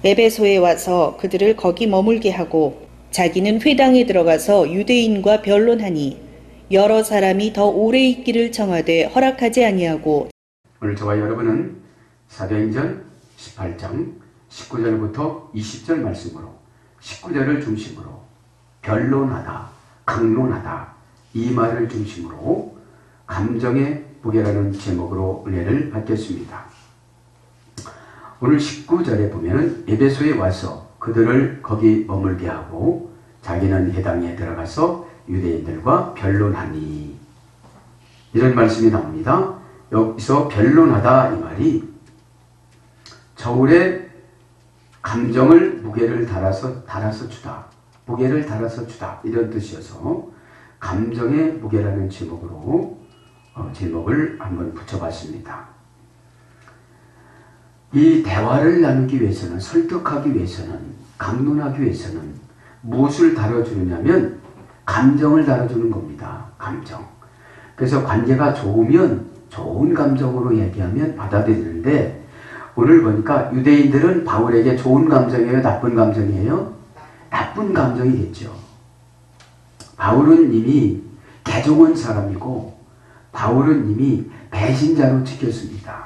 에베소에 와서 그들을 거기 머물게 하고 자기는 회당에 들어가서 유대인과 변론하니 여러 사람이 더 오래 있기를 청하되 허락하지 아니하고. 오늘 저와 여러분은 사도행전 18장 19절부터 20절 말씀으로 19절을 중심으로 변론하다, 강론하다 이 말을 중심으로 감정의 무게라는 제목으로 은혜를 받겠습니다. 오늘 19절에 보면 에베소에 와서 그들을 거기 머물게 하고 자기는 회당에 들어가서 유대인들과 변론하니 이런 말씀이 나옵니다. 여기서 변론하다 이 말이 저울에 감정을 무게를 달아서 주다. 무게를 달아서 주다. 이런 뜻이어서 감정의 무게라는 제목으로 제목을 한번 붙여봤습니다. 이 대화를 나누기 위해서는, 설득하기 위해서는, 강론하기 위해서는 무엇을 다뤄주느냐면 감정을 다뤄주는 겁니다. 감정. 그래서 관계가 좋으면 좋은 감정으로 얘기하면 받아들이는데 오늘 보니까 유대인들은 바울에게 좋은 감정이에요? 나쁜 감정이에요? 나쁜 감정이겠죠. 바울은 이미 개종한 사람이고 바울은 이미 배신자로 찍혔습니다.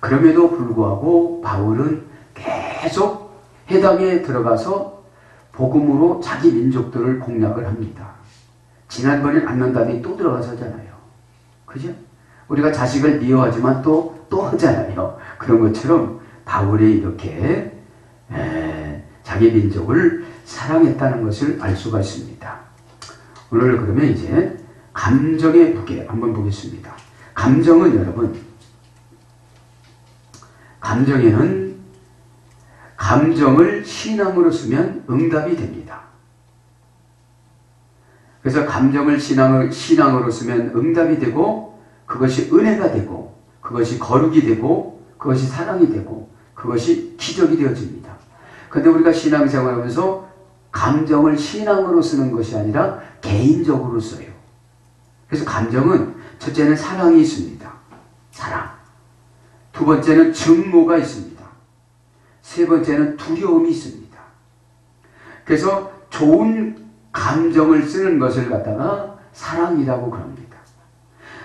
그럼에도 불구하고 바울은 계속 회당에 들어가서 복음으로 자기 민족들을 공략을 합니다. 지난번엔 안 난다더니 또 들어가서잖아요. 그죠? 우리가 자식을 미워하지만 또 하잖아요. 그런 것처럼 바울이 이렇게 자기 민족을 사랑했다는 것을 알 수가 있습니다. 오늘 그러면 이제 감정의 무게 한번 보겠습니다. 감정은 여러분, 감정에는 감정을 신앙으로 쓰면 응답이 됩니다. 그래서 감정을 신앙으로 쓰면 응답이 되고 그것이 은혜가 되고 그것이 거룩이 되고 그것이 사랑이 되고 그것이 기적이 되어집니다. 그런데 우리가 신앙생활하면서 감정을 신앙으로 쓰는 것이 아니라 개인적으로 써요. 그래서 감정은 첫째는 사랑이 있습니다. 사랑. 두 번째는 증오가 있습니다. 세 번째는 두려움이 있습니다. 그래서 좋은 감정을 쓰는 것을 갖다가 사랑이라고 그럽니다.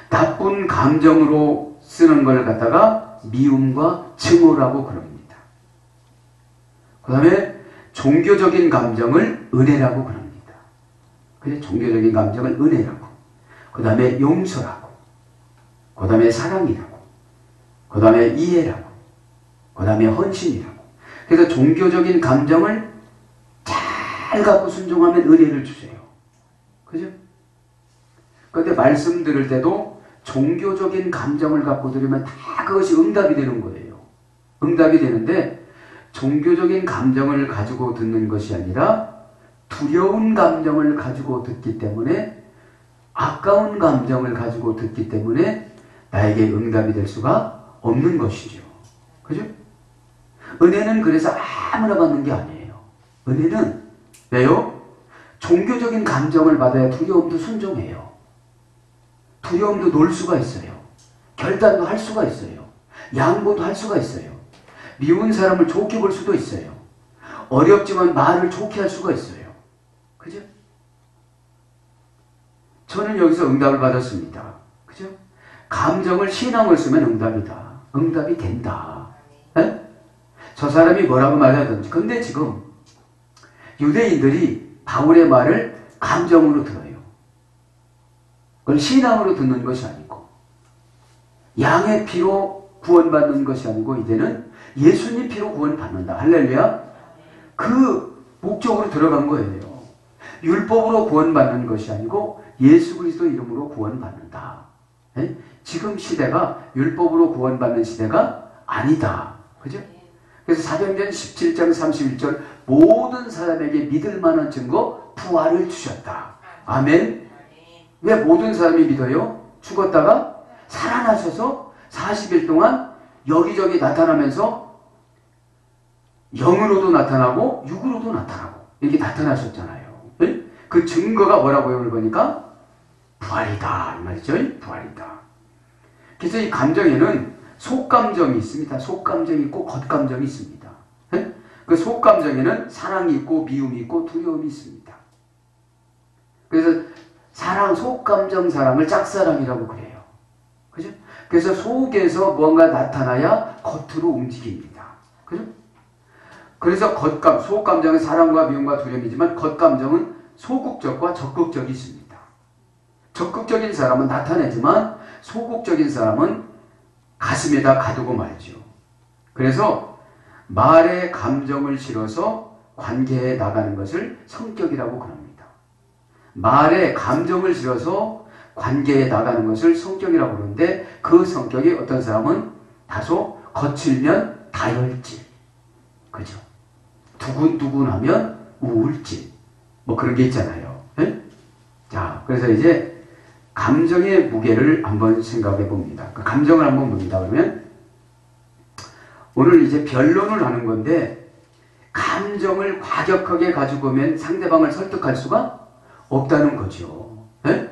나쁜 감정으로 쓰는 걸 갖다가 미움과 증오라고 그럽니다. 그 다음에 종교적인 감정을 은혜라고 그럽니다. 그래서 종교적인 감정을 은혜라고, 그 다음에 용서라고, 그 다음에 사랑이라고, 그 다음에 이해라고, 그 다음에 헌신이라고. 그래서 종교적인 감정을 잘 갖고 순종하면 은혜를 주세요. 그죠? 그런데 말씀 들을 때도 종교적인 감정을 갖고 들으면 다 그것이 응답이 되는 거예요. 응답이 되는데 종교적인 감정을 가지고 듣는 것이 아니라 두려운 감정을 가지고 듣기 때문에, 아까운 감정을 가지고 듣기 때문에 나에게 응답이 될 수가 없는 것이죠. 그죠? 은혜는 그래서 아무나 받는 게 아니에요. 은혜는 왜요? 종교적인 감정을 받아야 두려움도 순종해요. 두려움도 놓을 수가 있어요. 결단도 할 수가 있어요. 양보도 할 수가 있어요. 미운 사람을 좋게 볼 수도 있어요. 어렵지만 말을 좋게 할 수가 있어요. 그죠? 저는 여기서 응답을 받았습니다. 그죠? 감정을 신앙을 쓰면 응답이다. 응답이 된다. 에? 저 사람이 뭐라고 말하든지. 근데 지금 유대인들이 바울의 말을 감정으로 들어요. 그걸 신앙으로 듣는 것이 아니고, 양의 피로 구원받는 것이 아니고 이제는 예수님 피로 구원받는다. 할렐루야. 그 목적으로 들어간 거예요. 율법으로 구원받는 것이 아니고 예수 그리스도 이름으로 구원받는다. 에? 지금 시대가 율법으로 구원받는 시대가 아니다. 그죠? 그래서 사도행전 17장 31절 모든 사람에게 믿을 만한 증거 부활을 주셨다. 아멘. 왜 모든 사람이 믿어요? 죽었다가 살아나셔서 40일 동안 여기저기 나타나면서 영으로도 나타나고 육으로도 나타나고 이렇게 나타나셨잖아요. 네? 그 증거가 뭐라고요? 오늘 보니까 부활이다 이 말이죠. 부활이다. 그래서 이 감정에는 속감정이 있습니다. 속감정이 있고 겉감정이 있습니다. 네? 그 속감정에는 사랑이 있고 미움이 있고 두려움이 있습니다. 그래서 속감정 사랑을 짝사랑이라고 그래요. 그죠? 그래서 속에서 뭔가 나타나야 겉으로 움직입니다. 그죠? 그래서 속감정은 사랑과 미움과 두려움이지만 겉감정은 소극적과 적극적이 있습니다. 적극적인 사람은 나타내지만 소극적인 사람은 가슴에다 가두고 말죠. 그래서 말에 감정을 실어서 관계에 나가는 것을 성격이라고 그럽니다. 말에 감정을 실어서 관계에 나가는 것을 성격이라고 그러는데 그 성격이 어떤 사람은 다소 거칠면 다혈질, 그죠? 두근두근하면 우울질, 뭐 그런 게 있잖아요. 네? 자, 그래서 이제 감정의 무게를 한번 생각해 봅니다. 그 감정을 한번 봅니다. 그러면 오늘 이제 변론을 하는 건데 감정을 과격하게 가지고 오면 상대방을 설득할 수가 없다는 거죠. 네?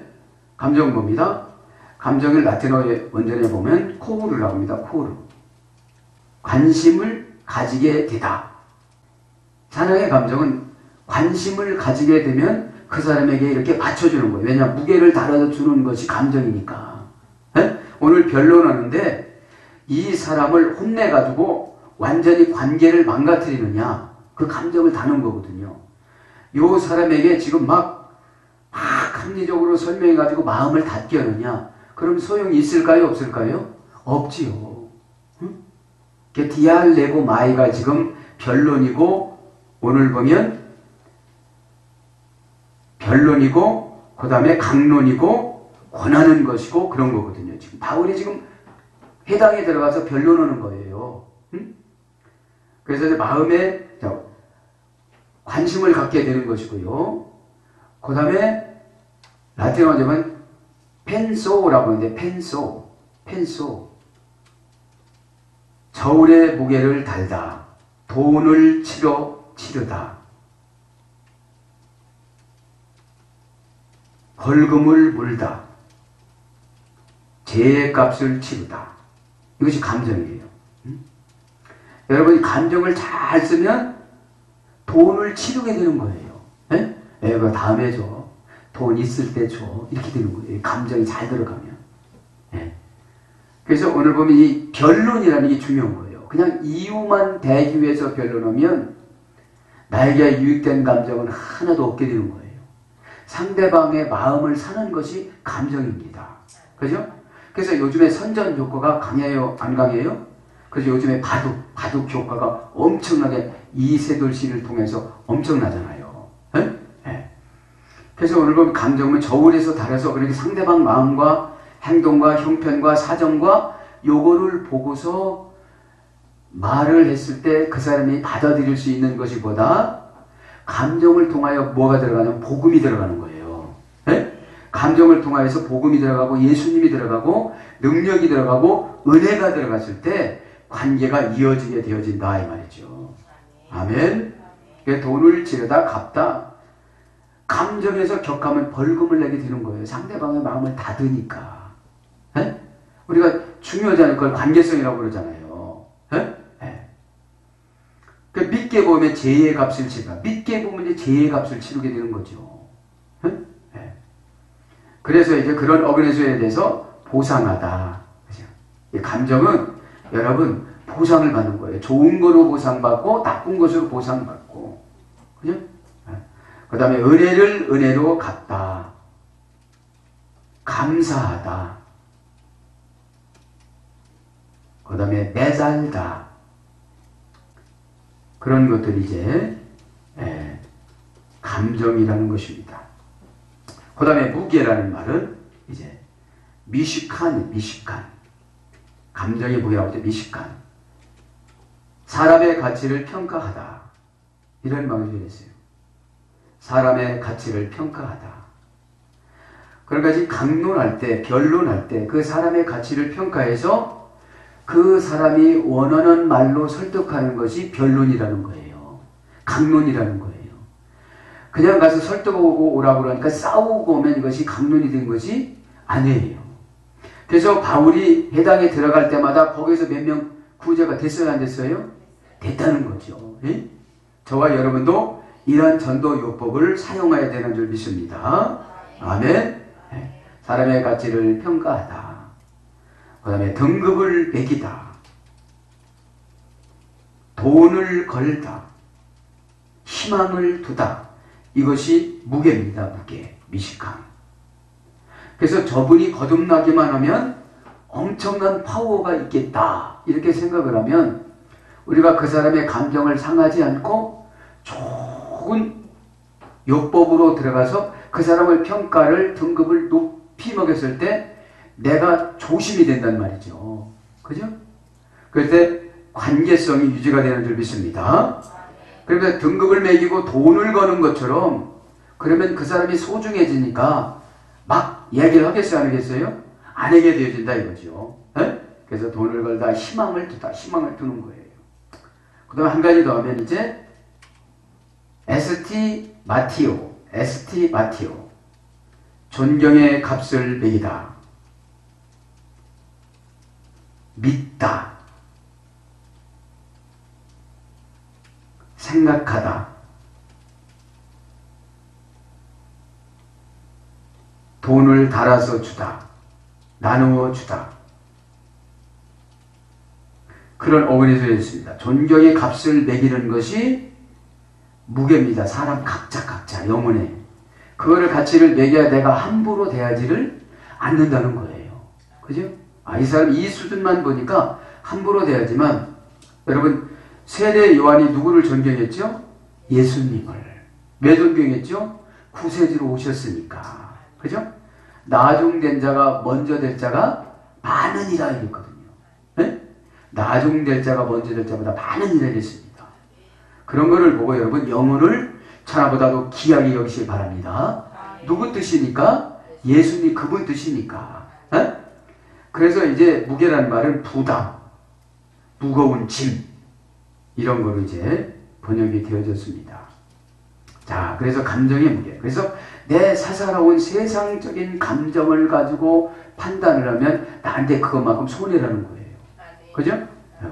감정은 뭡니다? 감정을 라틴어 원전에 보면 코르라고 합니다. 코르. 관심을 가지게 되다. 사랑의 감정은 관심을 가지게 되면 그 사람에게 이렇게 맞춰주는 거예요. 왜냐? 무게를 달아주는 것이 감정이니까. 네? 오늘 변론하는데 이 사람을 혼내가지고 완전히 관계를 망가뜨리느냐, 그 감정을 다는 거거든요. 이 사람에게 지금 막 합리적으로 설명해가지고 마음을 닫게 하느냐, 그럼 소용이 있을까요? 없을까요? 없지요. 응? 디알레고 마이가 지금 변론이고, 오늘 보면 변론이고, 그 다음에 강론이고, 권하는 것이고, 그런 거거든요. 지금 바울이 지금 해당에 들어가서 변론하는 거예요. 응? 그래서 이제 마음에 관심을 갖게 되는 것이고요. 그 다음에 라틴어로 하면 펜소라고 하는데 펜소 저울의 무게를 달다, 돈을 치르다, 벌금을 물다, 죄값을 치르다. 이것이 감정이에요. 여러분이 감정을 잘 쓰면 돈을 치르게 되는 거예요. 네? 그거 다음에 줘. 돈 있을 때 줘. 이렇게 되는 거예요. 감정이 잘 들어가면. 네. 그래서 오늘 보면 이 변론이라는 게 중요한 거예요. 그냥 이유만 대기해서 변론하면 나에게 유익된 감정은 하나도 없게 되는 거예요. 상대방의 마음을 사는 것이 감정입니다. 그죠? 그래서 요즘에 선전 효과가 강해요? 안 강해요? 그래서 요즘에 바둑 효과가 엄청나게 이세돌씨를 통해서 엄청나잖아요. 네? 네. 그래서 오늘 보면 감정은 저울에서 달아서 그렇게 상대방 마음과 행동과 형편과 사정과 요거를 보고서 말을 했을 때 그 사람이 받아들일 수 있는 것이보다 감정을 통하여 뭐가 들어가냐면 복음이 들어가는 거예요. 네? 감정을 통하여서 복음이 들어가고 예수님이 들어가고 능력이 들어가고 은혜가 들어갔을 때 관계가 이어지게 되어진다 이 말이죠. 아멘. 돈을 치르다 갚다. 감정에서 격하면 벌금을 내게 되는 거예요. 상대방의 마음을 닫으니까. 네? 우리가 중요하지 않은 걸 관계성이라고 그러잖아요. 네? 네. 믿게 보면 죄의 값을 치르다. 믿게 보면 이제 죄의 값을 치르게 되는 거죠. 네? 네. 그래서 이제 그런 어그레소에 대해서 보상하다. 그죠? 감정은 여러분 보상을 받는 거예요. 좋은 거로 보상받고 나쁜 것으로 보상받고. 그죠? 그 다음에 은혜를 은혜로 갚다. 감사하다. 그 다음에 매달다. 그런 것들이 이제 감정이라는 것입니다. 그 다음에 무게라는 말은 이제 미식한. 감정의 무게라고 할 때 미식한. 사람의 가치를 평가하다. 이런 말을 했어요. 사람의 가치를 평가하다. 그러니까 지금 강론할 때, 변론할 때 그 사람의 가치를 평가해서 그 사람이 원하는 말로 설득하는 것이 변론이라는 거예요. 강론이라는 거예요. 그냥 가서 설득하고 오라고 그러니까 싸우고 오면 이것이 강론이 된 것이 아니에요. 그래서 바울이 해당에 들어갈 때마다 거기서 몇 명 구제가 됐어요? 안 됐어요? 됐다는 거죠. 예? 저와 여러분도 이러한 전도 요법을 사용해야 되는 줄 믿습니다. 아멘. 사람의 가치를 평가하다. 그 다음에 등급을 매기다. 돈을 걸다. 희망을 두다. 이것이 무게입니다. 무게. 미식함. 그래서 저분이 거듭나기만 하면 엄청난 파워가 있겠다. 이렇게 생각을 하면 우리가 그 사람의 감정을 상하지 않고 좋은 요법으로 들어가서 그 사람의 평가를 등급을 높이 먹였을 때 내가 조심이 된단 말이죠. 그죠? 그럴 때 관계성이 유지가 되는 줄 믿습니다. 그러면 등급을 매기고 돈을 거는 것처럼 그러면 그 사람이 소중해지니까 막 이야기를 하겠어요? 안 하겠어요? 안 하게 되어진다 이거죠. 에? 그래서 돈을 걸다 희망을 두다. 희망을 두는 거예요. 그 다음에 한 가지 더 하면 이제 ST 마티오. 존경의 값을 매기다. 믿다. 생각하다. 돈을 달아서 주다. 나누어 주다. 그런 어근이 되어 있습니다. 존경의 값을 매기는 것이 무게입니다. 사람 각자 영혼에. 그거를 가치를 매겨야 내가 함부로 대하지를 않는다는 거예요. 그죠? 이 사람 이 수준만 보니까 함부로 대하지만 여러분 세례 요한이 누구를 존경했죠? 예수님을. 왜 존경했죠? 구세주로 오셨으니까. 그죠? 나중된 자가 먼저 될 자가 많으니라 이랬거든요. 네? 나중될 자가 먼저 될 자보다 많으니라 이랬습니다. 그런 거를 보고 여러분 영혼을 천하보다도 귀하게 여기시기 바랍니다. 누구 뜻이니까? 예수님 그분 뜻이니까. 네? 그래서 이제 무게라는 말은 부담, 무거운 짐 이런 거로 이제 번역이 되어졌습니다. 자, 그래서 감정의 무게. 그래서 내 사사로운 세상적인 감정을 가지고 판단을 하면 나한테 그것만큼 손해라는 거예요. 그죠?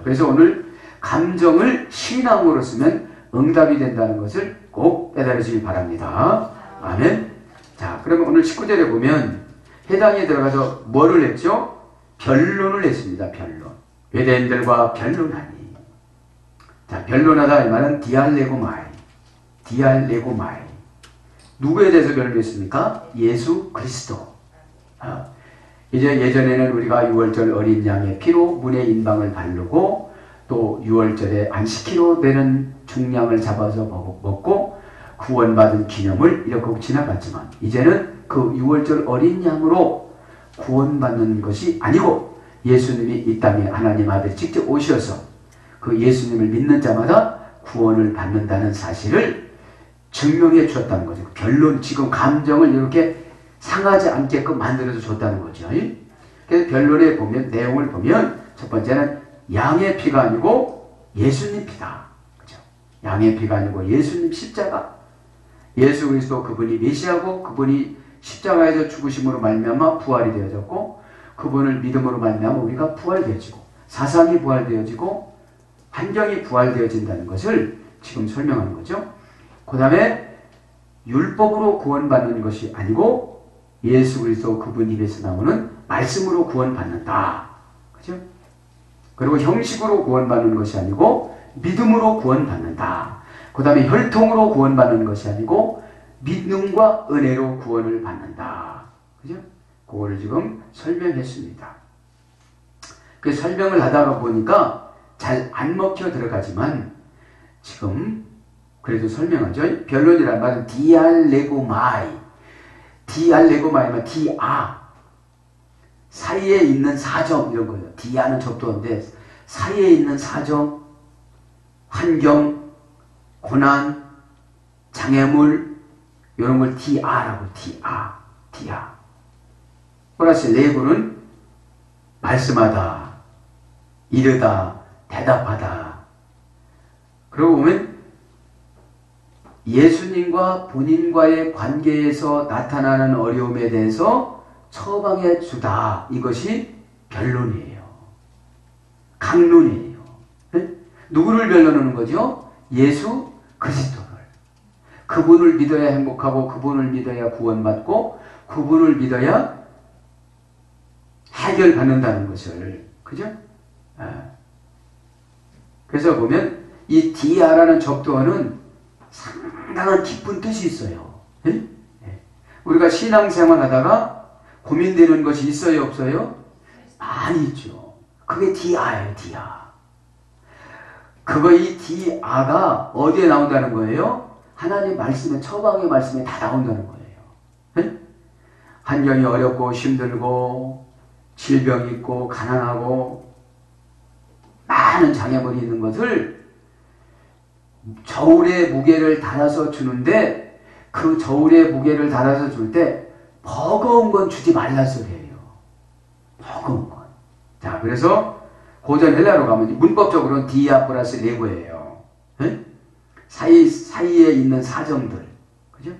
그래서 오늘 감정을 신앙으로 쓰면 응답이 된다는 것을 꼭 깨달으시기 바랍니다. 아멘. 자, 그러면 오늘 19절에 보면 해당에 들어가서 뭐를 했죠? 변론을 했습니다. 변론. 유대인들과 변론하니. 자, 변론하다 이 말은 디알레고마이. 누구에 대해서 변론했습니까? 예수 그리스도. 이제 예전에는 우리가 6월절 어린 양의 피로 문의 인방을 바르고 또 6월절에 안식키로 되는 중량을 잡아서 먹고 구원받은 기념을 이렇게 지나갔지만 이제는 그 6월절 어린 양으로 구원받는 것이 아니고 예수님이 이 땅에 하나님 아들이 직접 오셔서 그 예수님을 믿는 자마다 구원을 받는다는 사실을 증명해 주었다는 거죠. 변론, 지금 감정을 이렇게 상하지 않게끔 만들어서 줬다는 거죠. 그래서 변론에 보면, 내용을 보면, 첫 번째는 양의 피가 아니고 예수님 피다. 그죠? 양의 피가 아니고 예수님 십자가. 예수 그리스도 그분이 메시아고, 그분이 십자가에서 죽으심으로 말미암아 부활이 되어졌고, 그분을 믿음으로 말미암아 우리가 부활되어지고, 사상이 부활되어지고, 환경이 부활되어진다는 것을 지금 설명하는 거죠. 그 다음에 율법으로 구원받는 것이 아니고 예수 그리스도 그분 입에서 나오는 말씀으로 구원받는다. 그죠? 그리고 형식으로 구원받는 것이 아니고 믿음으로 구원받는다. 그 다음에 혈통으로 구원받는 것이 아니고 믿음과 은혜로 구원을 받는다. 그죠? 그거를 지금 설명했습니다. 그 설명을 하다가 보니까 잘 안 먹혀 들어가지만 지금 그래도 설명하죠. 변론이란 말은 디알레고마이면 디아 사이에 있는 사정 이런 거예요. 디아는 접두어인데 사이에 있는 사정, 환경, 고난, 장애물 이런 걸 디아라고 디아. 플러스 레고는 말씀하다, 이르다, 대답하다. 그러고 보면 예수님과 본인과의 관계에서 나타나는 어려움에 대해서 처방해 주다. 이것이 변론이에요. 강론이에요. 네? 누구를 변론하는 거죠? 예수 그리스도를. 그분을 믿어야 행복하고 그분을 믿어야 구원받고 그분을 믿어야 해결받는다는 것을. 그죠? 그래서 보면 이 디아라는 접두어는 상당한 깊은 뜻이 있어요. 예? 우리가 신앙생활 하다가 고민되는 것이 있어요, 없어요? 많이 있죠. 그게 디아예요, 디아. 이 디아가 어디에 나온다는 거예요? 하나님 말씀에, 처방의 말씀에 다 나온다는 거예요. 예? 환경이 어렵고 힘들고 질병이 있고 가난하고 많은 장애물이 있는 것을 저울의 무게를 달아서 주는데 그 저울의 무게를 달아서 줄 때 버거운 건 주지 말라 소리예요. 버거운 건. 자, 그래서 고전 헬라로 가면 문법적으로는 디아 플러스 레고예요. 네? 사이에 있는 사정들, 그죠?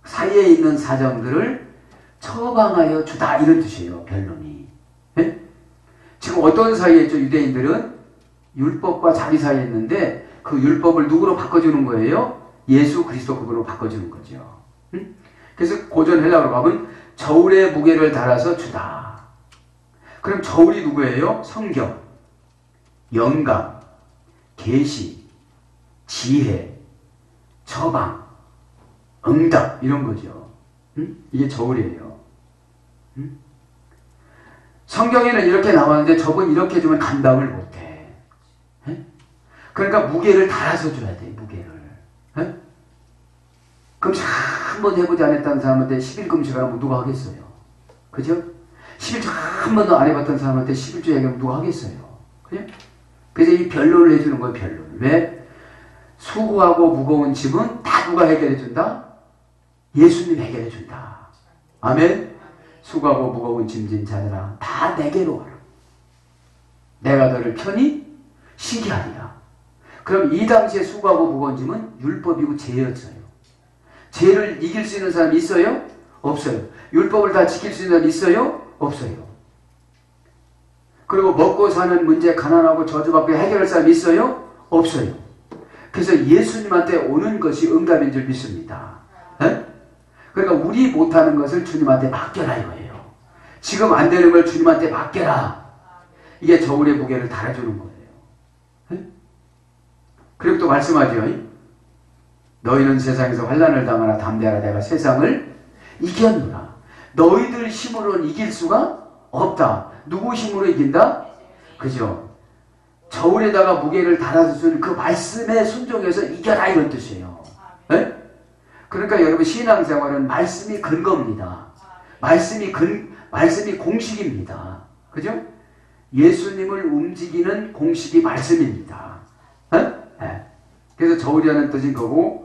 사이에 있는 사정들을 처방하여 주다 이런 뜻이에요. 변론이. 네? 지금 어떤 사이에 있죠? 유대인들은 율법과 자기 사이에 있는데 그 율법을 누구로 바꿔주는 거예요? 예수 그리스도 그분으로 바꿔주는 거죠. 응? 그래서 고전 헬라어로 가면 저울의 무게를 달아서 주다. 그럼 저울이 누구예요? 성경, 영감, 계시, 지혜, 처방, 응답 이런 거죠. 응? 이게 저울이에요. 응? 성경에는 이렇게 나왔는데 저분 이렇게 주면 감당을 못해. 응? 그러니까 무게를 달아서 줘야 돼. 무게를. 응? 금식 한 번 해보지 않았다는 사람한테 10일 금식을 하면 누가 하겠어요? 그죠? 11주 한 번도 안 해봤던 사람한테 11주 얘기하면 누가 하겠어요? 그죠? 그래서 이 변론을 해주는 거예요. 변론. 왜? 수고하고 무거운 짐은 다 누가 해결해 준다? 예수님 해결해 준다. 아멘? 수고하고 무거운 짐진 자들아 다 내게로 와라. 내가 너를 편히 쉬게 하리라. 그럼 이 당시에 수고하고 무거운 짐은 율법이고 죄였어요. 죄를 이길 수 있는 사람이 있어요? 없어요. 율법을 다 지킬 수 있는 사람이 있어요? 없어요. 그리고 먹고 사는 문제, 가난하고 저주받고 해결할 사람이 있어요? 없어요. 그래서 예수님한테 오는 것이 응답인 줄 믿습니다. 에? 그러니까 우리 못하는 것을 주님한테 맡겨라 이거예요. 지금 안 되는 걸 주님한테 맡겨라. 이게 저울의 무게를 달아주는 거예요. 에? 그리고 또 말씀하죠. 너희는 세상에서 환난을 당하나 담대하라. 내가 세상을 이겼노라. 너희들 힘으로는 이길 수가 없다. 누구 힘으로 이긴다? 그죠? 저울에다가 무게를 달아서 주는 그 말씀에 순종해서 이겨라 이런 뜻이에요. 네? 그러니까 여러분 신앙생활은 말씀이 근거입니다. 말씀이 공식입니다. 그죠? 예수님을 움직이는 공식이 말씀입니다. 네? 네. 그래서 저울이라는 뜻인 거고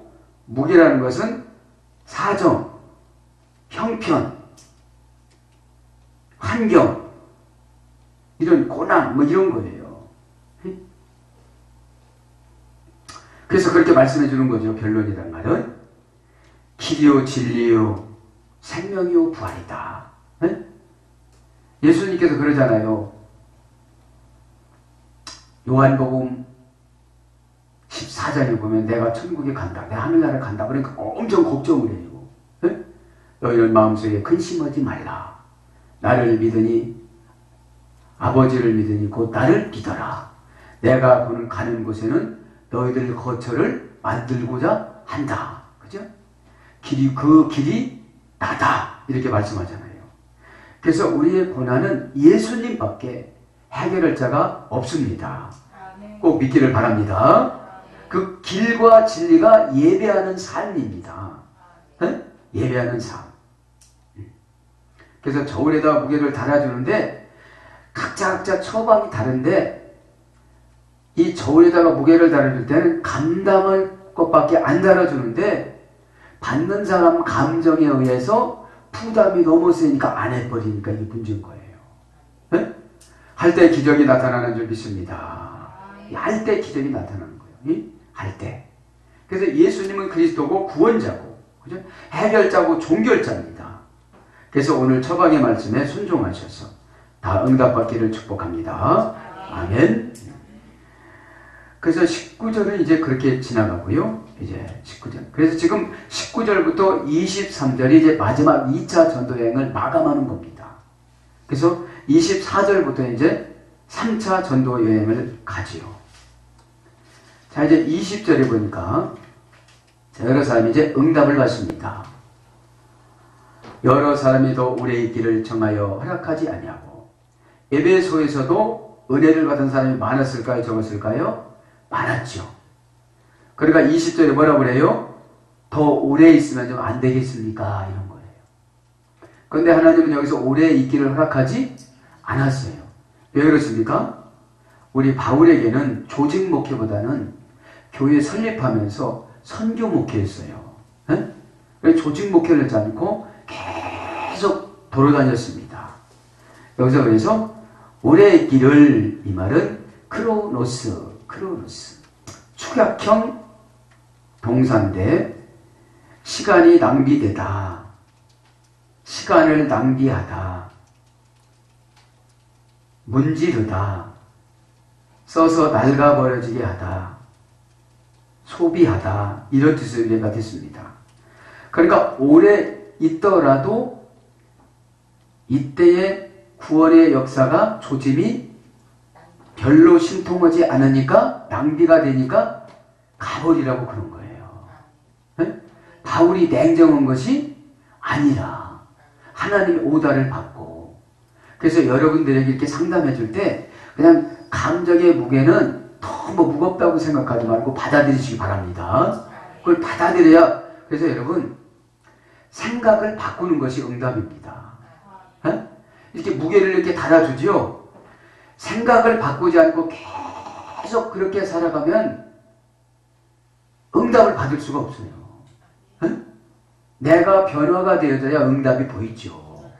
무게라는 것은 사정, 형편, 환경, 이런 고난, 뭐 이런 거예요. 그래서 그렇게 말씀해 주는 거죠. 변론이란 말은 길이요 진리요 생명이요 부활이다. 네? 예수님께서 그러잖아요. 요한복음 14장에 보면 내가 천국에 간다. 내가 하늘나라에 간다. 그러니까 엄청 걱정을 해요. 네? 너희는 마음속에 근심하지 말라. 나를 믿으니 아버지를 믿으니 곧 나를 믿어라. 내가 가는 곳에는 너희들 거처를 만들고자 한다. 그죠? 그 길이 나다. 이렇게 말씀하잖아요. 그래서 우리의 고난은 예수님밖에 해결할 자가 없습니다. 꼭 믿기를 바랍니다. 그 길과 진리가 예배하는 삶입니다. 네? 예배하는 삶. 그래서 저울에다 무게를 달아주는데 각자 처방이 다른데 이 저울에다가 무게를 달아줄 때는 감당할 것밖에 안 달아주는데 받는 사람 감정에 의해서 부담이 너무 세니까 안 해버리니까 이게 문제인 거예요. 네? 할 때 기적이 나타나는 줄 믿습니다. 할 때 기적이 나타나는 거예요. 할 때. 그래서 예수님은 그리스도고 구원자고, 그죠? 해결자고 종결자입니다. 그래서 오늘 처방의 말씀에 순종하셔서 다 응답받기를 축복합니다. 아멘. 그래서 19절은 이제 그렇게 지나가고요. 이제 19절. 그래서 지금 19절부터 23절이 이제 마지막 2차 전도 여행을 마감하는 겁니다. 그래서 24절부터 이제 3차 전도 여행을 가지요. 자, 이제 20절에 보니까 여러 사람이 이제 응답을 받습니다. 여러 사람이 더 오래 있기를 정하여 허락하지 아니하고. 에베소에서도 은혜를 받은 사람이 많았을까요? 적었을까요? 많았죠. 그러니까 20절에 뭐라고 그래요? 더 오래 있으면 좀 안 되겠습니까? 이런 거예요. 그런데 하나님은 여기서 오래 있기를 허락하지 않았어요. 왜 그렇습니까? 우리 바울에게는 조직 목회보다는 교회 설립하면서 선교 목회였어요. 네? 조직 목회를 하지 않고 계속 돌아다녔습니다. 여기서 그래서 오래 있기를, 이 말은 크로노스, 축약형 동사인데 시간이 낭비되다, 시간을 낭비하다, 문지르다, 써서 낡아버려지게 하다, 소비하다, 이런 뜻을 얘가 됐습니다. 그러니까 오래 있더라도 이때의 구원의 역사가 조짐이 별로 신통하지 않으니까, 낭비가 되니까 가버리라고 그런 거예요. 네? 바울이 냉정한 것이 아니라 하나님의 오다를 받고, 그래서 여러분들에게 이렇게 상담해 줄 때 그냥 감정의 무게는 너무 무겁다고 생각하지 말고 받아들이시기 바랍니다. 그걸 받아들여야, 그래서 여러분 생각을 바꾸는 것이 응답입니다. 네? 이렇게 무게를 이렇게 달아주죠. 생각을 바꾸지 않고 계속 그렇게 살아가면 응답을 받을 수가 없어요. 에? 내가 변화가 되어져야 응답이 보이죠.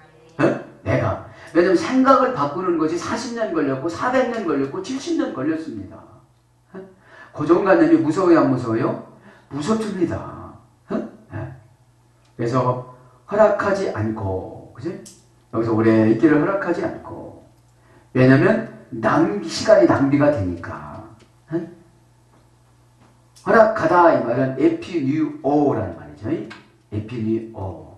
에? 내가. 왜냐하면 생각을 바꾸는 것이 40년 걸렸고 400년 걸렸고 70년 걸렸습니다. 에? 고정관념이 무서워요, 안 무서워요? 무섭습니다. 에? 그래서 허락하지 않고, 그지? 여기서 오래 있기를 허락하지 않고. 왜냐하면 시간이 낭비가 되니까. 에? 허락하다, 이 말은 에피뉴오라는 말이죠. 에피뉴오.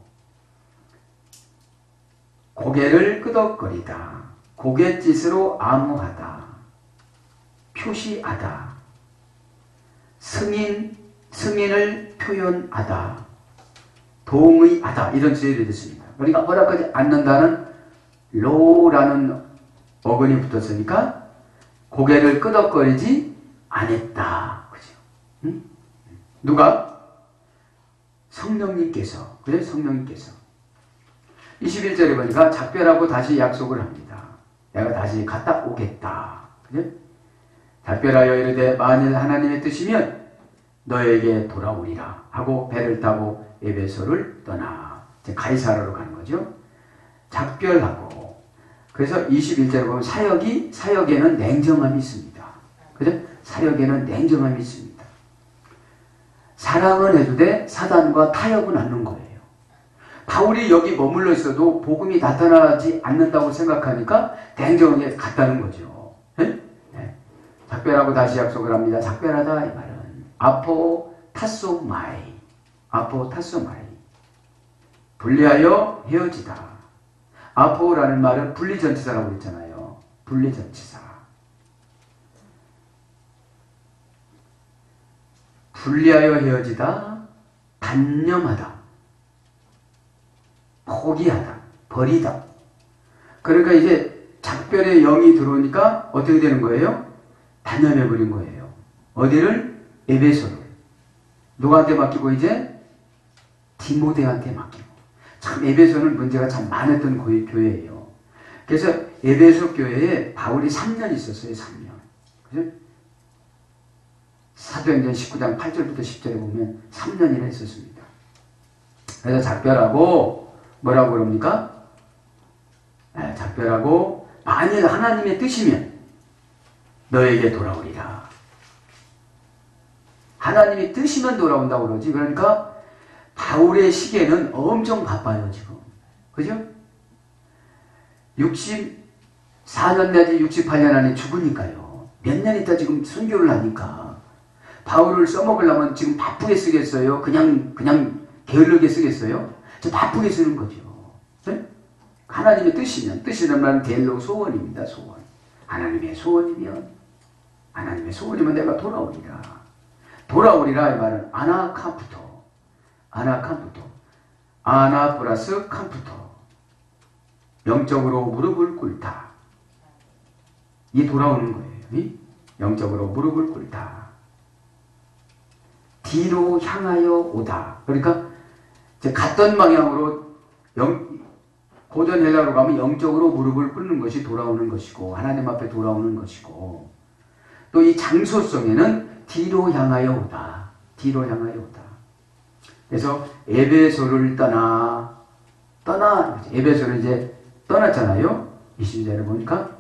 고개를 끄덕거리다, 고갯짓으로 암호하다, 표시하다, 승인을 표현하다, 동의하다, 이런 뜻이 됐습니다. 그러니까 허락하지 않는다는 로라는 어근이 붙었으니까 고개를 끄덕거리지 않았다. 그죠? 응? 누가? 성령님께서. 그래? 성령님께서. 21절에 보니까 작별하고 다시 약속을 합니다. 내가 다시 갔다 오겠다. 그래? 작별하여 이르되 만일 하나님의 뜻이면 너에게 돌아오리라 하고 배를 타고 에베소를 떠나. 이제 가이사라로 가는 거죠. 작별하고. 그래서 21절에 보면 사역에는 냉정함이 있습니다. 그죠? 사역에는 냉정함이 있습니다. 사랑은 해도 돼, 사단과 타협은 않는 거예요. 바울이 여기 머물러 있어도 복음이 나타나지 않는다고 생각하니까 냉정하게 갔다는 거죠. 네? 네. 작별하고 다시 약속을 합니다. 작별하다, 이 말은 아포타소마이, 분리하여 헤어지다. 아포라는 말은 분리전치사라고 했잖아요. 분리전치사. 분리하여 헤어지다, 단념하다, 포기하다, 버리다. 그러니까 이제 작별의 영이 들어오니까 어떻게 되는 거예요? 단념해버린 거예요. 어디를? 에베소를. 누구한테 맡기고 이제? 디모데한테 맡기고. 참 에베소는 문제가 참 많았던 교회예요. 그래서 에베소 교회에 바울이 3년 있었어요. 3년. 그죠? 사도행전 19장 8절부터 10절에 보면 3년이나 있었습니다. 그래서 작별하고 뭐라고 그럽니까? 네, 작별하고 만일 하나님의 뜻이면 너에게 돌아오리라. 하나님의 뜻이면 돌아온다고 그러지. 그러니까 바울의 시계는 엄청 바빠요, 지금. 그죠? 64년 내지 68년 안에 죽으니까요. 몇 년 있다 지금 순교를 하니까 바울을 써먹으려면 지금 바쁘게 쓰겠어요? 그냥 게을르게 쓰겠어요? 저 바쁘게 쓰는 거죠. 네? 하나님의 뜻이란 말은 델로 소원입니다. 소원. 하나님의 소원이면 내가 돌아오리라. 돌아오리라 이 말은 아나캄프토. 아나 플러스 캄프토. 영적으로 무릎을 꿇다. 이 돌아오는 거예요. 영적으로 무릎을 꿇다. 뒤로 향하여 오다. 그러니까 이제 갔던 방향으로 고전 헬라로 가면 영적으로 무릎을 꿇는 것이 돌아오는 것이고 하나님 앞에 돌아오는 것이고 또 이 장소성에는 뒤로 향하여 오다. 그래서 에베소를 떠나 에베소를 이제 떠났잖아요. 22절에 보니까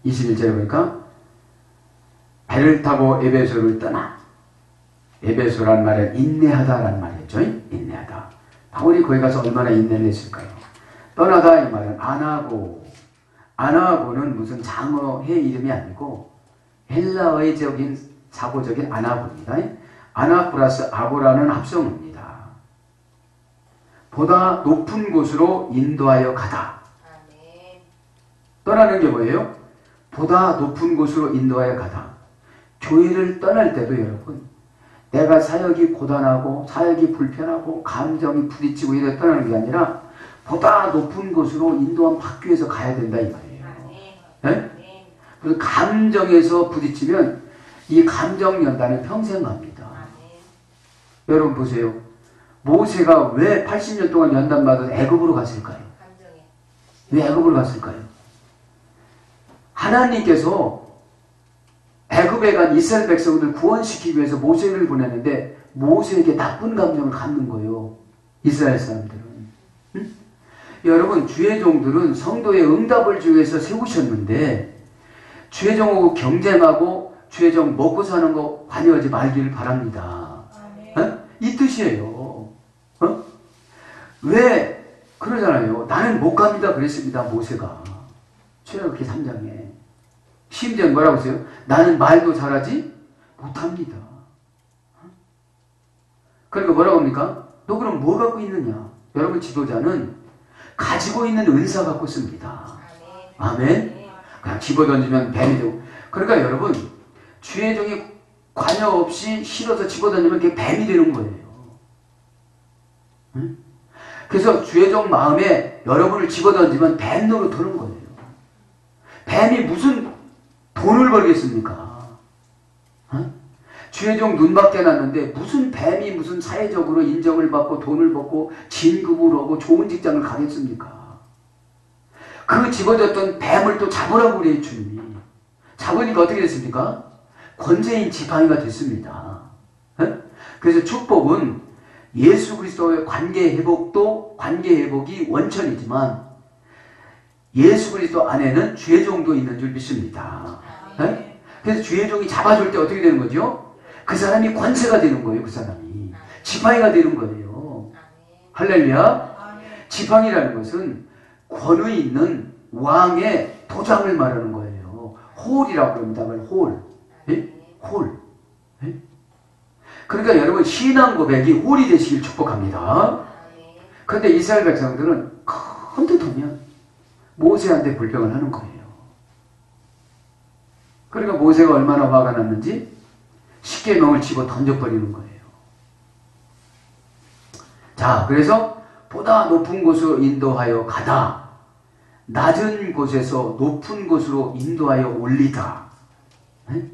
21절에 보니까 배를 타고 에베소를 떠나. 에베소란 말은 인내하다라는 말이죠. 인내하다. 바울이 거기 가서 얼마나 인내를 했을까요? 떠나다 이 말은 아나고는 무슨 장어의 이름이 아니고 헬라어의 사고적인 아나고입니다. 아나 플러스 아고라는 합성어입니다. 보다 높은 곳으로 인도하여 가다. 떠나는 게 뭐예요? 보다 높은 곳으로 인도하여 가다. 교회를 떠날 때도 여러분 내가 사역이 고단하고 사역이 불편하고 감정이 부딪히고 이래 떠나는 게 아니라 보다 높은 곳으로 인도함 받기 위해서 가야 된다 이 말이에요. 네? 그래서 감정에서 부딪히면 이 감정 연단은 평생 갑니다. 여러분 보세요. 모세가 왜 80년 동안 연단받아서 애굽으로 갔을까요? 왜 애굽으로 갔을까요? 하나님께서 애굽에 간 이스라엘 백성들 구원시키기 위해서 모세를 보냈는데 모세에게 나쁜 감정을 갖는 거예요. 이스라엘 사람들은. 응? 여러분 주의 종들은 성도의 응답을 주기 위해서 세우셨는데 주의 종하고 경쟁하고 주의 종 먹고 사는 거 관여하지 말기를 바랍니다. 어? 이 뜻이에요. 어? 왜 그러잖아요. 나는 못 갑니다 그랬습니다. 모세가. 출애굽기 3장에. 심지어 뭐라고 했어요? 나는 말도 잘하지 못합니다. 그러니까 뭐라고 합니까? 너 그럼 뭐 갖고 있느냐? 여러분 지도자는 가지고 있는 은사 갖고 씁니다. 아멘? 그냥 집어던지면 뱀이 되고. 그러니까 여러분 주의 종이 관여 없이 실어서 집어던지면 그게 뱀이 되는 거예요. 응? 그래서 주의 종 마음에 여러분을 집어던지면 뱀 노릇하는 거예요. 뱀이 무슨 돈을 벌겠습니까? 어? 주의 종 눈밖에 났는데 무슨 뱀이 무슨 사회적으로 인정을 받고 돈을 받고 진급을 하고 좋은 직장을 가겠습니까? 그 집어졌던 뱀을 또 잡으라고 그래요 주님이. 잡으니까 어떻게 됐습니까? 권세인 지팡이가 됐습니다. 어? 그래서 축복은 예수 그리스도의 관계 회복이 원천이지만 예수 그리스도 안에는 주의 종도 있는 줄 믿습니다. 네? 그래서 주의 종이 잡아줄 때 어떻게 되는 거죠? 그 사람이 권세가 되는 거예요. 그 사람이 지팡이가 되는 거예요. 할렐루야. 지팡이라는 것은 권위 있는 왕의 도장을 말하는 거예요. 홀이라고 합니다. 홀. 네? 홀. 네? 그러니까 여러분 신앙 고백이 홀이 되시길 축복합니다. 그런데 이스라엘 백성들은 큰 듯 하면 모세한테 불평을 하는 거예요. 그러니까 모세가 얼마나 화가 났는지 십계명을 집어 던져버리는 거예요. 자, 그래서 보다 높은 곳으로 인도하여 가다. 낮은 곳에서 높은 곳으로 인도하여 올리다. 네?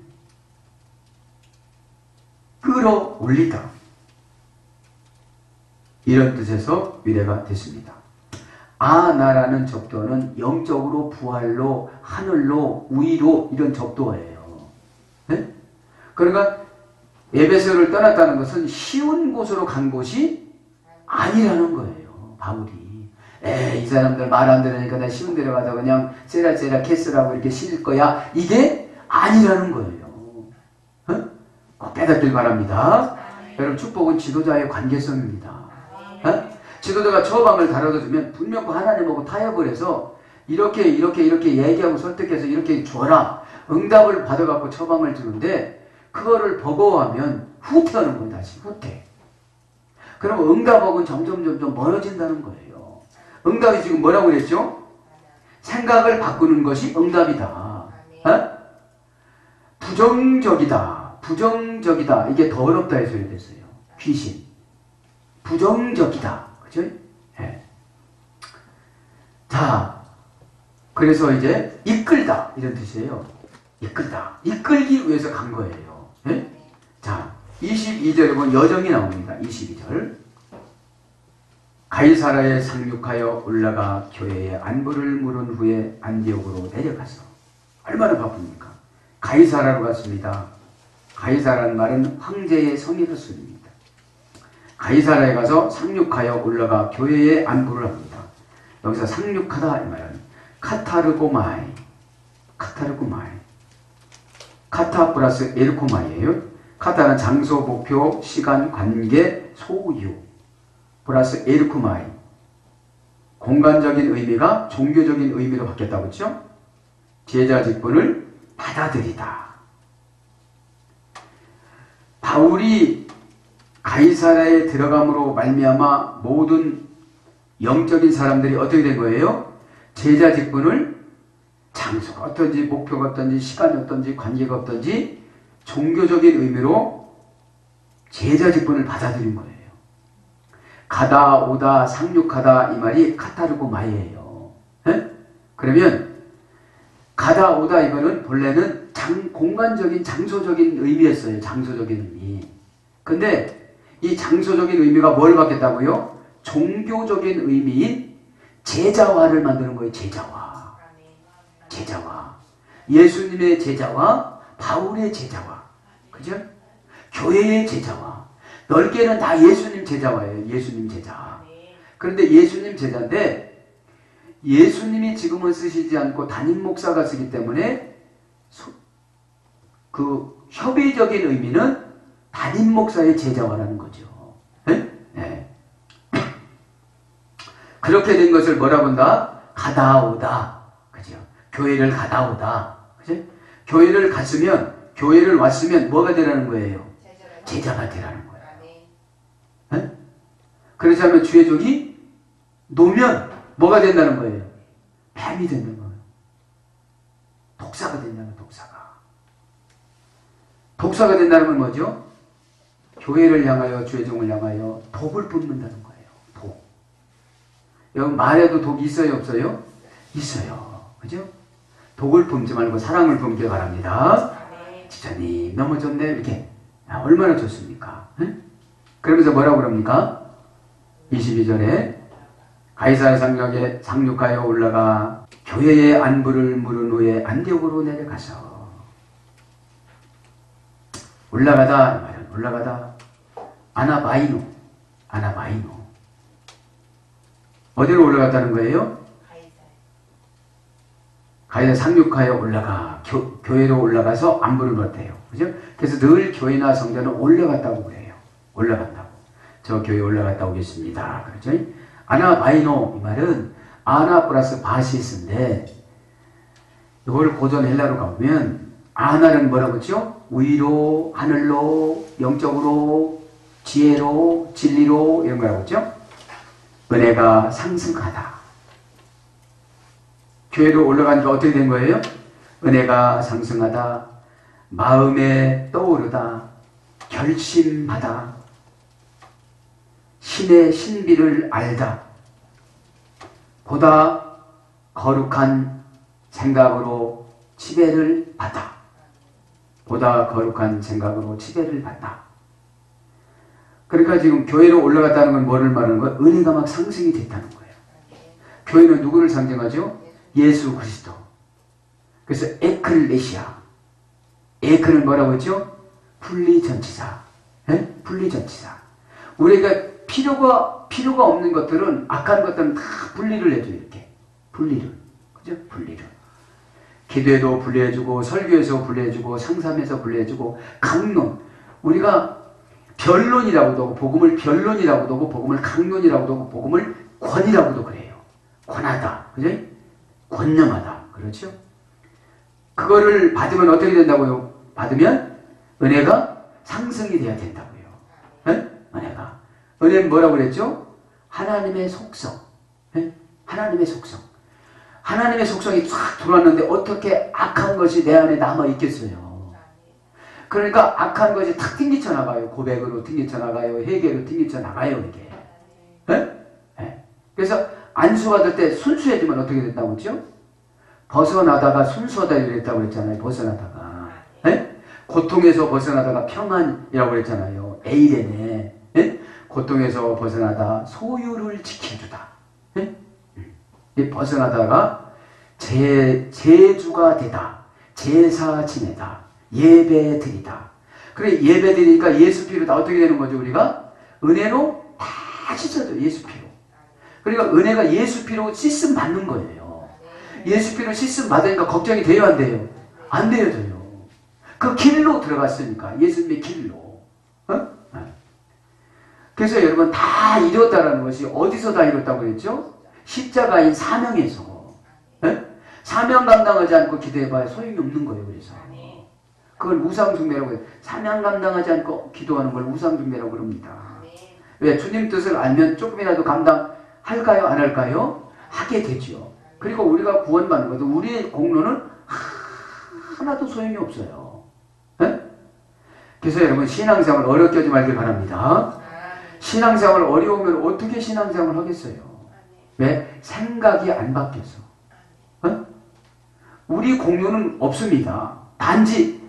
끌어올리다. 이런 뜻에서 유래가 됐습니다. 아나라는 접두어는 영적으로 부활로 하늘로 위로 이런 접두어예요. 네? 그러니까 에베소를 떠났다는 것은 쉬운 곳으로 간 곳이 아니라는 거예요. 바울이. 이 사람들 말 안 들으니까 나 쉬운 데로 가서 그냥 세라세라 캐스라고 이렇게 쉴 거야. 이게 아니라는 거예요. 어? 꼭 깨닫길 바랍니다. 여러분 축복은 지도자의 관계성입니다. 어? 지도자가 처방을 달아주면 분명 하나님하고 타협을 해서 이렇게 얘기하고 설득해서 이렇게 줘라. 응답을 받아갖고 처방을 주는데 그거를 버거워하면 후퇴하는 거예요. 다시 후퇴. 그러면 응답하고는 점점 멀어진다는 거예요. 응답이 지금 뭐라고 그랬죠? 생각을 바꾸는 것이 응답이다. 어? 부정적이다. 이게 더 어렵다 해서 됐어요. 귀신. 부정적이다. 그죠? 네. 자, 그래서 이제 이끌다 이런 뜻이에요. 이끌다. 이끌기 위해서 간 거예요. 네? 자, 22절에 보면 여정이 나옵니다. 22절. 가이사라에 상륙하여 올라가 교회에 안부를 물은 후에 안디옥으로 내려가서 얼마나 바쁩니까? 가이사라로 갔습니다. 가이사라는 말은 황제의 성이라 쓰입니다. 가이사라에 가서 상륙하여 올라가 교회에 안부를 합니다. 여기서 상륙하다 이 말은 카타르고마이 카타 플러스 에르코마이예요. 카타는 장소, 목표, 시간, 관계, 소유 플러스 에르코마이 공간적인 의미가 종교적인 의미로 바뀌었다고 했죠. 제자 직분을 받아들이다. 바울이 가이사라에 들어감으로 말미암아 모든 영적인 사람들이 어떻게 된 거예요? 제자 직분을 장소가 어떤지 목표가 어떤지 시간이 어떤지 관계가 어떤지 종교적인 의미로 제자 직분을 받아들인 거예요. 가다 오다 상륙하다 이 말이 카타르고마이예요. 그러면 가다 오다 이거는 본래는 공간적인 장소적인 의미였어요. 장소적인 의미. 근데 이 장소적인 의미가 뭘 받겠다고요? 종교적인 의미인 제자화를 만드는 거예요. 제자화. 예수님의 제자화, 바울의 제자화. 그죠? 교회의 제자화. 넓게는 다 예수님 제자화예요. 예수님 제자. 그런데 예수님 제자인데 예수님이 지금은 쓰시지 않고 담임 목사가 쓰기 때문에 그 협의적인 의미는 담임 목사의 제자화라는 거죠. 네. 그렇게 된 것을 뭐라고 한다? 가다 오다. 그죠? 교회를 가다 오다. 그죠? 교회를 갔으면, 교회를 왔으면 뭐가 되라는 거예요? 제자가 되라는 거예요. 네? 그렇지 않으면 주의 종이 노면 뭐가 된다는 거예요? 뱀이 된다는 거예요. 독사가 된다는 거예요. 독사가 된다는 건 뭐죠? 교회를 향하여 주의 종을 향하여 독을 뿜는다는 거예요. 독. 여러분 말에도 독이 있어요? 없어요? 있어요. 그죠? 독을 뿜지 말고 사랑을 뿜길 바랍니다. 집사님 너무 좋네 이렇게. 얼마나 좋습니까? 응? 그러면서 뭐라고 그럽니까? 22절에 가이사라 상륙하여 올라가 교회의 안부를 물은 후에 안디옥으로 내려가서 올라가다 아나바이노 어디로 올라갔다는 거예요? 가이사라 상륙하여 올라가 교회로 올라가서 안부를 물었대요. 그죠? 그래서 늘 교회나 성전은 올라갔다고 그래요. 올라간다고. 저 교회 올라갔다 오겠습니다. 그렇죠? 아나바이노 이 말은 아나 플러스 바시스인데 이걸 고전 헬라로 가보면 아나는 뭐라고 했죠? 위로, 하늘로, 영적으로, 지혜로, 진리로 이런 거라고 했죠? 은혜가 상승하다. 교회로 올라가니까 어떻게 된 거예요? 은혜가 상승하다. 마음에 떠오르다. 결심하다. 신의 신비를 알다. 보다 거룩한 생각으로 지배를 받다. 보다 거룩한 생각으로 지배를 받다. 그러니까 지금 교회로 올라갔다는 건 뭐를 말하는 거예요? 은혜가 막 상승이 됐다는 거예요. 교회는 누구를 상징하죠? 예수 그리스도. 그래서 에클레시아. 에크는 뭐라고 했죠? 분리전치사. 네? 분리전치사. 우리가 필요가 없는 것들은 악한 것들은 다 분리를 해줘요. 이렇게. 분리를. 그죠? 분리를. 기도에도 분리해주고 설교에서 분리해주고 상담에서 분리해주고 강론. 우리가 변론이라고도 하고 복음을 변론이라고도 하고 복음을 강론이라고도 하고 복음을 권이라고도 그래요. 권하다. 그죠? 권념하다. 그렇죠? 그거를 받으면 어떻게 된다고요? 받으면 은혜가 상승이 돼야 된다고요. 네? 은혜가. 은혜는 뭐라고 그랬죠? 하나님의 속성. 네? 하나님의 속성. 하나님의 속성이 쫙 들어왔는데 어떻게 악한 것이 내 안에 남아 있겠어요? 그러니까 악한 것이 탁 튕기쳐 나가요. 고백으로 튕기쳐 나가요. 회개로 튕기쳐 나가요. 이게. 네? 네. 그래서 안수받을 때 순수해지면 어떻게 된다고 했죠? 벗어나다가 순수하다 이랬다고 그랬잖아요. 벗어나다가. 네? 고통에서 벗어나다가 평안이라고 그랬잖아요. 에이레네. 네? 고통에서 벗어나다 소유를 지켜주다. 네? 벗어나다가 제주가 되다. 제사 지내다. 예배 드리다. 그래 예배 드리니까 예수 피로 다 어떻게 되는 거죠? 우리가 은혜로 다 씻어져. 예수 피로. 그러니까 은혜가 예수 피로 씻음 받는 거예요. 예수 피로 씻음 받으니까 걱정이 돼요, 안 돼요? 안 되어져요. 그 길로 들어갔으니까. 예수님의 길로. 어? 그래서 여러분 다 이뤘다라는 것이 어디서 다 이뤘다고 그랬죠? 십자가인 사명에서. 네? 사명 감당하지 않고 기도해봐야 소용이 없는 거예요. 그래서 그걸 우상숭배라고 해요. 사명 감당하지 않고 기도하는 걸 우상숭배라고 그럽니다. 왜? 주님 뜻을 알면 조금이라도 감당할까요? 안 할까요? 하게 되죠. 그리고 우리가 구원받는 것도 우리의 공로는 하나도 소용이 없어요. 네? 그래서 여러분 신앙생활 어렵게 하지 말길 바랍니다. 신앙생활 어려우면 어떻게 신앙생활 하겠어요? 왜? 생각이 안 바뀌어서. 어? 우리 공로는 없습니다. 단지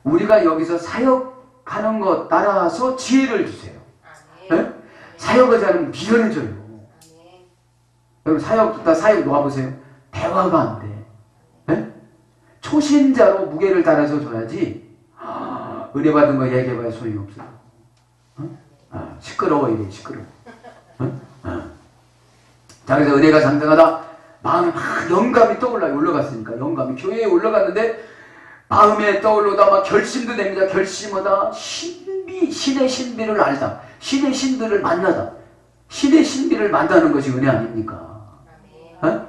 우리가 여기서 사역하는 것 따라서 지혜를 주세요. 네? 사역하지 않으면 미련해져요. 여러분 사역 놓아보세요. 대화가 안 돼. 네? 초신자로 무게를 따라서 줘야지. 은혜 받은 거 얘기해봐야 소용이 없어요. 어? 시끄러워 이래 시끄러워. 자, 그래서 은혜가 상승하다 마음에 막 영감이 떠올라요. 올라갔으니까 영감이 교회에 올라갔는데 마음에 떠올르다 막 결심도 됩니다. 결심하다 신의 신비를 알다. 신의 신비를 만나다. 신의 신비를 만나는 것이 은혜 아닙니까? 어?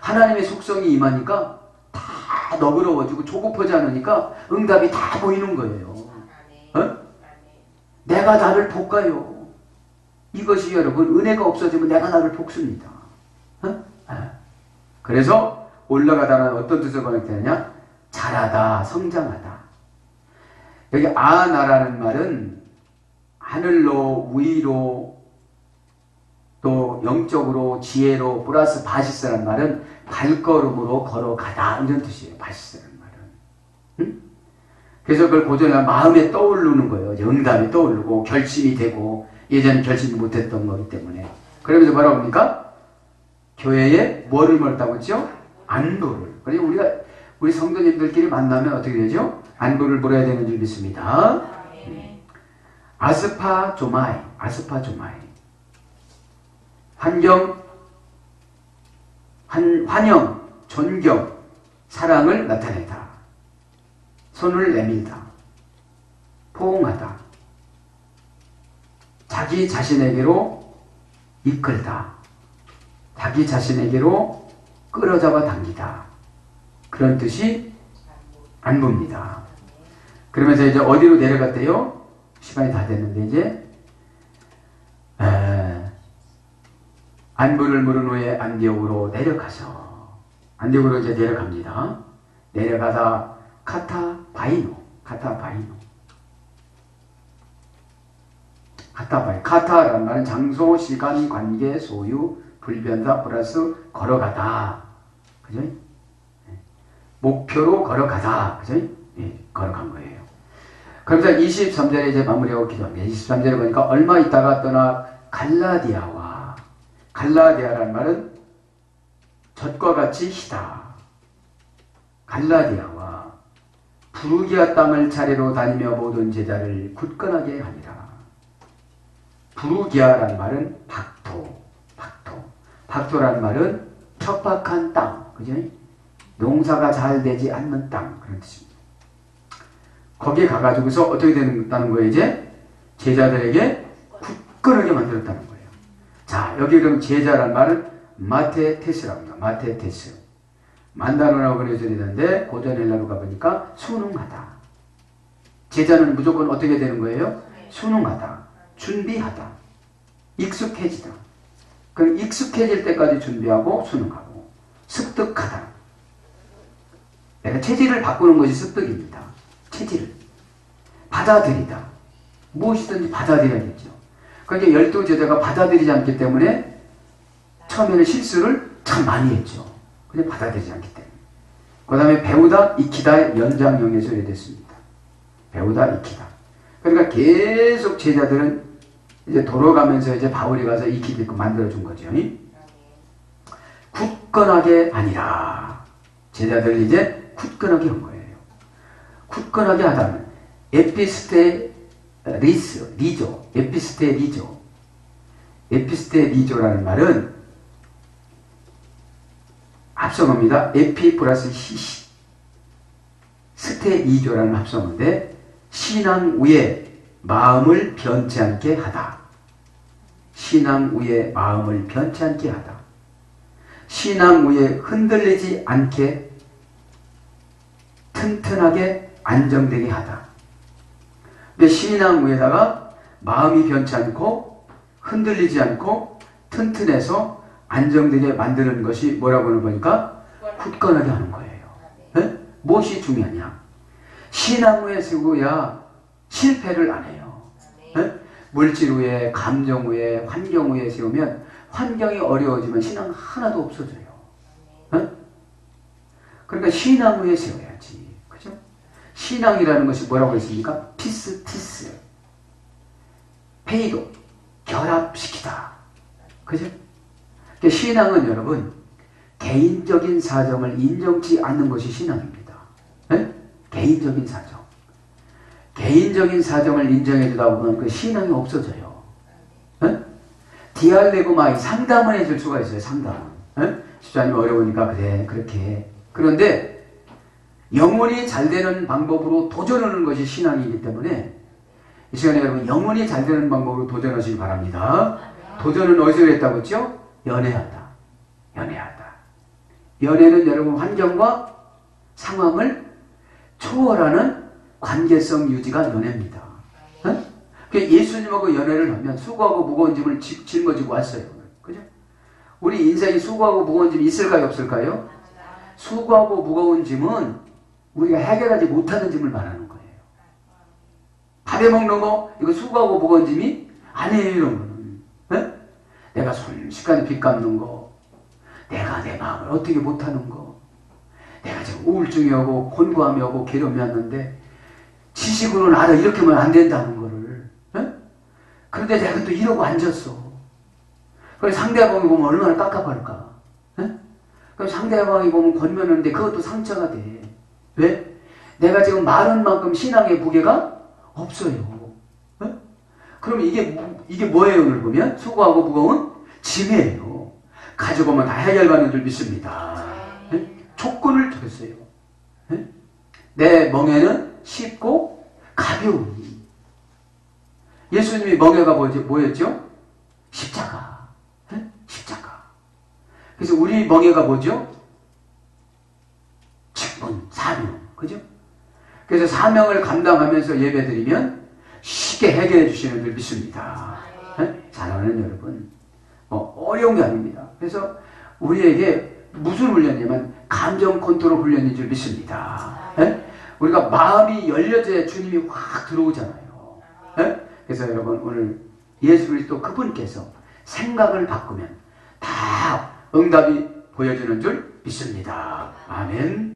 하나님의 속성이 임하니까 다 너그러워지고 조급하지 않으니까 응답이 다 보이는 거예요. 어? 내가 나를 볶아요. 이것이 여러분 은혜가 없어지면 내가 나를 볶습니다. 어? 그래서 올라가다는 어떤 뜻을 번역되느냐? 자라다, 성장하다. 여기 아나라는 말은 하늘로, 위로, 또 영적으로, 지혜로, 플러스 바시스라는 말은 발걸음으로 걸어가다 이런 뜻이에요. 바시스라는 말은. 응? 그래서 그걸 고전하면 마음에 떠오르는 거예요. 응답이 떠오르고 결심이 되고 예전에 결심이 못했던 거기 때문에. 그러면서 뭐라고 합니까? 교회에 뭐를 멀었다고 했죠? 안부를. 그래서 우리 성도님들끼리 만나면 어떻게 되죠? 안부를 물어야 되는 줄 믿습니다. 아스파조마이. 아스파조마이. 환영, 존경, 사랑을 나타내다. 손을 내밀다. 포옹하다. 자기 자신에게로 이끌다. 자기 자신에게로 끌어잡아 당기다. 그런 뜻이 안부입니다. 그러면서 이제 어디로 내려갔대요? 시간이 다 됐는데 이제 안부를 물은 후에 안디옥으로 내려가서 안디옥으로 이제 내려갑니다. 내려가다 카타바이노. 카타라는 말은 장소, 시간, 관계, 소유, 불변다 플러스 걸어가다. 그죠? 목표로 걸어가다. 그죠? 예, 걸어간 거예요. 그러면서 23절에 이제 마무리하고 기도합니다. 23절에 보니까 얼마 있다가 떠나 갈라디아라는 말은 젖과 같이 희다. 갈라디아와 부르기아 땅을 차례로 다니며 모든 제자를 굳건하게 하니라. 부르기아라는 말은 박토라는 말은 척박한 땅, 그죠? 농사가 잘 되지 않는 땅, 그런 뜻입니다. 거기에 가가지고서 어떻게 된다는 거예요, 이제? 제자들에게 굳건하게 만들었다는 거예요. 자, 여기 그럼 제자라는 말은 마테테스라고 합니다. 마테테스. 만다노라고 그려져 있는데 고전 헬라로 가보니까 순응하다. 제자는 무조건 어떻게 되는 거예요? 순응하다. 준비하다. 익숙해지다. 그럼 익숙해질 때까지 준비하고 순응하고 습득하다. 내가 체질을 바꾸는 것이 습득입니다. 체질을 받아들이다. 무엇이든지 받아들여야겠죠. 그러니까 12제자가 받아들이지 않기 때문에 처음에는 실수를 참 많이 했죠. 근데 받아들이지 않기 때문에. 그 다음에 배우다 익히다의 연장형에서 이래 됐습니다. 배우다 익히다. 그러니까 계속 제자들은 이제 돌아가면서 이제 바울이 가서 익히게끔 만들어준 거죠. 굳건하게 아니라. 제자들 이제 굳건하게 한 거예요. 굳건하게 하다는 에피스테 리조. 에피스테 리조. 에피스테 리조라는 말은 합성어입니다. 에피 플러스 시. 스테 리조라는 합성어인데 신앙 위에 마음을 변치 않게 하다. 신앙 위에 마음을 변치 않게 하다. 신앙 위에 흔들리지 않게 튼튼하게 안정되게 하다. 근데 신앙 위에다가 마음이 변치 않고 흔들리지 않고 튼튼해서 안정되게 만드는 것이 뭐라고 하는 거니까 굳건하게 하는 거예요. 네? 무엇이 중요하냐? 신앙 위에 세우야 실패를 안 해요. 네? 물질 위에, 감정 위에, 환경 위에 세우면 환경이 어려워지면 신앙 하나도 없어져요. 네? 그러니까 신앙 위에 세워야지. 그죠? 신앙이라는 것이 뭐라고 했습니까? 피스. 페이도, 결합시키다. 그죠? 신앙은 여러분 개인적인 사정을 인정치 않는 것이 신앙입니다. 네? 개인적인 사정. 개인적인 사정을 인정해 주다 보면 그 신앙이 없어져요. 네? 디알레고마이 상담을 해줄 수가 있어요. 상담. 네? 집사님 어려우니까 그래 그렇게 해. 그런데 영혼이 잘 되는 방법으로 도전하는 것이 신앙이기 때문에 이 시간에 여러분 영혼이 잘 되는 방법으로 도전하시기 바랍니다. 도전은 어디서 했다고 했죠? 연애하다. 연애는 여러분 환경과 상황을 초월하는 관계성 유지가 연애입니다. 어? 예수님하고 연애를 하면 수고하고 무거운 짐을 짊어지고 왔어요. 그죠? 우리 인생이 수고하고 무거운 짐이 있을까요? 없을까요? 수고하고 무거운 짐은 우리가 해결하지 못하는 짐을 말하는 거예요. 밥에 먹는 거 이거 수고하고 무거운 짐이 아니에요. 이런 거는. 어? 내가 순식간에 빚 갚는 거, 내가 내 마음을 어떻게 못하는 거, 내가 지금 우울증이 오고 곤고함이 오고 괴로움이 왔는데 지식으로는 알아 이렇게 하면 안 된다는 거를. 에? 그런데 내가 또 이러고 앉았어. 그래서 상대방이 보면 얼마나 깝깝할까. 에? 그럼 상대방이 보면 권면하는데 그것도 상처가 돼. 왜? 내가 지금 말한 만큼 신앙의 무게가 없어요. 에? 그럼 이게 뭐예요? 오늘 보면 수고하고 무거운 짐이에요. 가지고 오면 다 해결받는 줄 믿습니다. 에? 조건을 줬어요. 에? 내 멍에는 쉽고 가벼우니. 예수님이 멍에가 뭐였죠? 십자가. 에? 십자가. 그래서 우리 멍에가 뭐죠? 직분, 사명. 그죠? 그래서 사명을 감당하면서 예배드리면 쉽게 해결해 주시는 줄 믿습니다. 에? 사랑하는 여러분, 어려운 게 아닙니다. 그래서 우리에게 무슨 훈련이냐면 감정 컨트롤 훈련인 줄 믿습니다. 에? 우리가 마음이 열려져야 주님이 확 들어오잖아요. 에? 그래서 여러분 오늘 예수 그리스도 그분께서 생각을 바꾸면 다 응답이 보여주는 줄 믿습니다. 아멘.